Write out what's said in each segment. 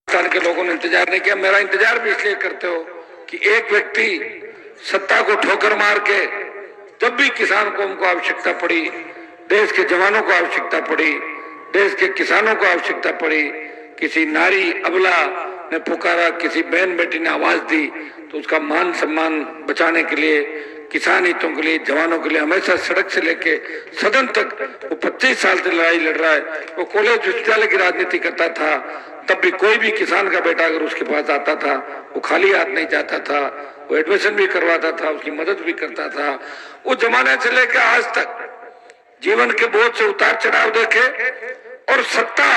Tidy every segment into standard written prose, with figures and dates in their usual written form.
राजस्थान के लोगों ने इंतजार नहीं किया। मेरा इंतजार भी इसलिए करते हो कि एक व्यक्ति सत्ता को ठोकर मार के जब भी किसान को उनको आवश्यकता पड़ी, देश के जवानों को आवश्यकता पड़ी, देश के किसानों को आवश्यकता पड़ी, किसी नारी अबला ने पुकारा, किसी बहन बेटी ने आवाज दी, तो उसका मान सम्मान बचाने के लिए, किसान हितों के लिए, जवानों के लिए हमेशा सड़क से लेके सदन तक वो 25 साल से लड़ाई लड़ रहा है। वो कॉलेज विश्वविद्यालय की राजनीति करता था, तब भी कोई भी किसान का बेटा अगर उसके पास आता था वो खाली हाथ नहीं जाता था, वो एडमिशन भी करवाता था, उसकी मदद भी करता था। वो जमाने से लेकर आज तक जीवन के बहुत से उतार चढ़ाव देखे और सत्ता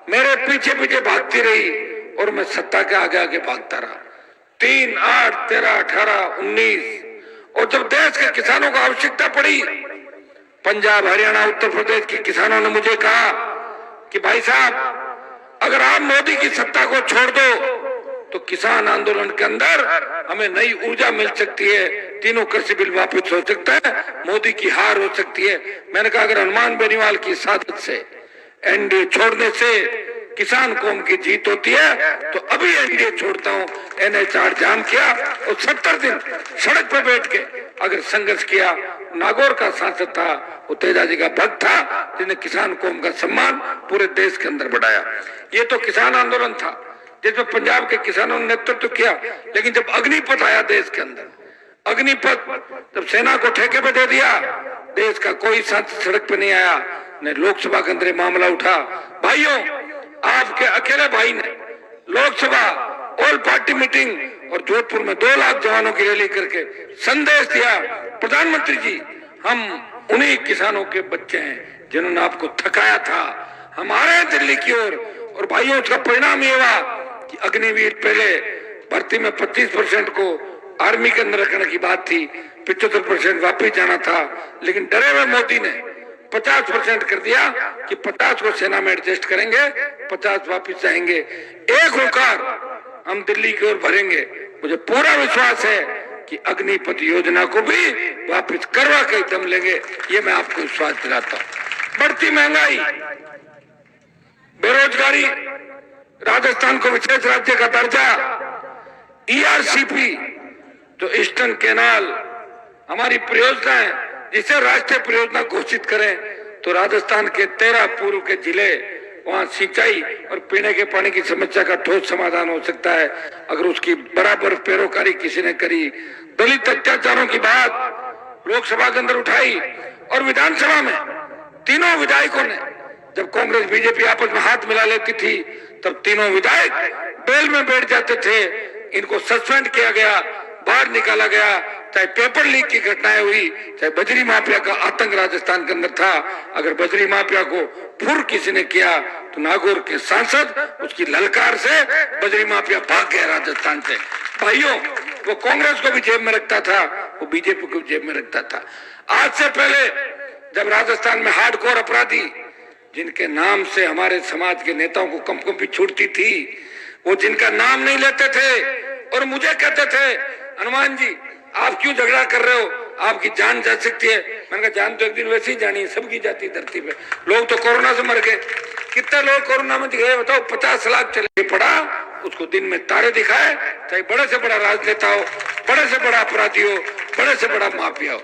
मेरे पीछे पीछे भागती रही और मैं सत्ता के आगे आगे भागता रहा। 3, 8, 13, 18, 19 और जब देश के किसानों को आवश्यकता पड़ी, पंजाब, हरियाणा, उत्तर प्रदेश के किसानों ने मुझे कहा कि भाई साहब अगर आप मोदी की सत्ता को छोड़ दो तो किसान आंदोलन के अंदर हमें नई ऊर्जा मिल सकती है, तीनों कृषि बिल वापस हो सकता है, मोदी की हार हो सकती है। मैंने कहा अगर हनुमान बेनीवाल की साजिश से एनडीए छोड़ने से किसान कौम की जीत होती है तो अभी एनडीए छोड़ता हूं। NH-8 जाम किया और 70 दिन सड़क पर बैठ के अगर संघर्ष किया। नागौर का सांसद था, वो तेजाजी का भक्त था, जिसने किसान कौम का सम्मान पूरे देश के अंदर बढ़ाया। ये तो किसान आंदोलन था जिसमें पंजाब के किसानों ने नेतृत्व किया। लेकिन जब अग्निपथ आया देश के अंदर, अग्निपथ जब सेना को ठेके पे दे दिया, देश का कोई सांसद सड़क पे नहीं आया, ने लोकसभा के अंदर मामला उठा। भाइयों, आपके अकेले भाई ने लोकसभा ऑल पार्टी मीटिंग और जोधपुर में 2 लाख जवानों की रैली करके संदेश दिया, प्रधानमंत्री जी हम उन्हीं किसानों के बच्चे हैं जिन्होंने आपको थकाया था, हम आ रहे हैं दिल्ली की ओर। और भाइयों, उसका परिणाम ये हुआ कि अग्निवीर पहले भर्ती में 25% को आर्मी के अंदर रखने की बात थी, 75% वापिस जाना था, लेकिन डरे हुए मोदी ने 50% कर दिया कि 50 को सेना में एडजस्ट करेंगे, 50 वापिस जाएंगे। एक होकर हम दिल्ली की ओर भरेंगे। मुझे पूरा विश्वास है कि अग्निपथ योजना को भी वापिस करवा के दम लेंगे, ये मैं आपको विश्वास दिलाता हूँ। बढ़ती महंगाई, बेरोजगारी, राजस्थान को विशेष राज्य का दर्जा, ERCP जो ईस्टर्न कैनाल हमारी परियोजना है, जिसे राष्ट्रीय परियोजना घोषित करें तो राजस्थान के 13 पूर्व के जिले, वहां सिंचाई और पीने के पानी की समस्या का ठोस समाधान हो सकता है अगर उसकी बराबर पैरोकारी किसी ने करी। दलित अत्याचारों की बात लोकसभा के अंदर उठाई और विधानसभा में तीनों विधायकों ने, जब कांग्रेस बीजेपी आपस में हाथ मिला लेती थी तब तीनों विधायक बेल में बैठ जाते थे। इनको सस्पेंड किया गया, बाहर निकाला गया। चाहे पेपर लीक की घटनाएं हुई, चाहे बजरी माफिया का आतंक राजस्थान के अंदर था, अगर बजरी माफिया को फुर किसी ने किया तो नागौर के सांसद उसकी ललकार से बजरी माफिया भाग गया राजस्थान से। भाइयों, वो कांग्रेस को भी जेब में रखता था, वो बीजेपी को भी जेब में रखता था। आज से पहले जब राजस्थान में हार्डकोर अपराधी, जिनके नाम से हमारे समाज के नेताओं को कंपकंपी छूटती थी, वो जिनका नाम नहीं लेते थे और मुझे कहते थे हनुमान जी आप क्यों झगड़ा कर रहे हो, आपकी जान जा सकती है। मैंने कहा जान तो एक दिन वैसे ही जानी है, सबकी जाती धरती पे। लोग तो कोरोना से मर गए, कितने लोग कोरोना में गए बताओ? 50 लाख चले पड़ा, उसको दिन में तारे दिखाए, चाहे बड़े से बड़ा राजनेता हो, बड़े से बड़ा अपराधी हो, बड़े से बड़ा माफिया हो।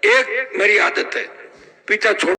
एक मेरी आदत है, पीछा छोड़